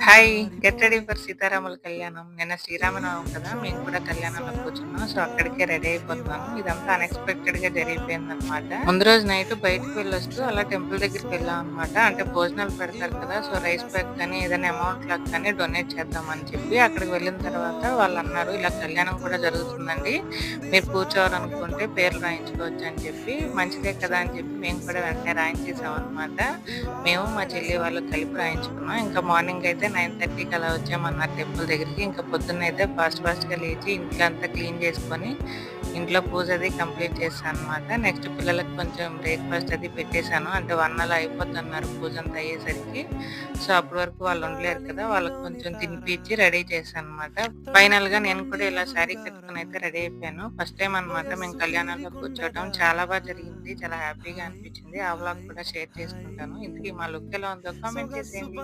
Hi! Get ready for సీతారాముల కళ్యాణం. నిన్న శ్రీరామనవమి కదా! మేము కూడా కళ్యాణంలో కూర్చున్నాం. సో, అక్కడికే రెడీ అయిపోతున్నాను. ఇదంతా అన్‌ఎక్స్‌పెక్టెడ్‌గా జరిగిపోయిందనమాట. ముందు రోజు నైట్ బయటికి వెళ్ళొస్తూ అలా టెంపుల్ దగ్గరికి వెళ్ళామనమాట. అంటే భోజనాలు పెడతారు కదా! సో, రైస్ బ్యాగ్ కానీ, ఏదైనా అమౌంట్‌లాగా కానీ డొనేట్ చేద్దామని చెప్పి అక్కడికి వెళ్ళిన తర్వాత వాళ్ళన్నారు, "ఇలా కళ్యాణం కూడా జరుగుతుందండి. మీరు కూర్చోవాలనుకుంటే పేర్లు రాయించుకోవచ్చు" అని చెప్పి, మంచిదే కదా అని చెప్పి మేము కూడా వెంటనే రాయించేసామనమాట. మేము మా చెల్లి వాళ్ళు కలిపి రాయించుకున్నాం. ఇంకా మార్నింగ్ అయితే 9:30కి అలా వచ్చామన్నారు టెంపుల్ దగ్గరికి. ఇంకా పొద్దున్నయితే ఫాస్ట్‌గా లేచి ఇంట్లో అంతా క్లీన్ చేసుకొని, ఇంట్లో పూజ అది కంప్లీట్ చేశాననమాట. నెక్స్ట్ పిల్లలకి కొంచెం బ్రేక్‌ఫాస్ట్ అది పెట్టేశాను. అంటే 1 అలా అయిపోద్దన్నారు పూజంతా అయ్యేసరికి. సో, అప్పటి వరకు వాళ్ళు ఉండలేరు కదా! వాళ్ళకి కొంచెం తినిపించి రెడీ చేశాననమాట. ఫైనల్‌గా నేను కూడా ఇలా శారీ కట్టుకొని అయితే రెడీ అయిపోయాను. ఫస్ట్ టైమ్ అనమాట మేము కళ్యాణంలో కూర్చోవటం. చాలా జరిగింది. చాలా హ్యాపీగా అనిపించింది. ఆ వ్లాగ్ కూడా షేర్ చేసుకుంటాను. ఇంతకీ మా లుక్ ఎలా ఉందో కామెంట్ చేసేయండి.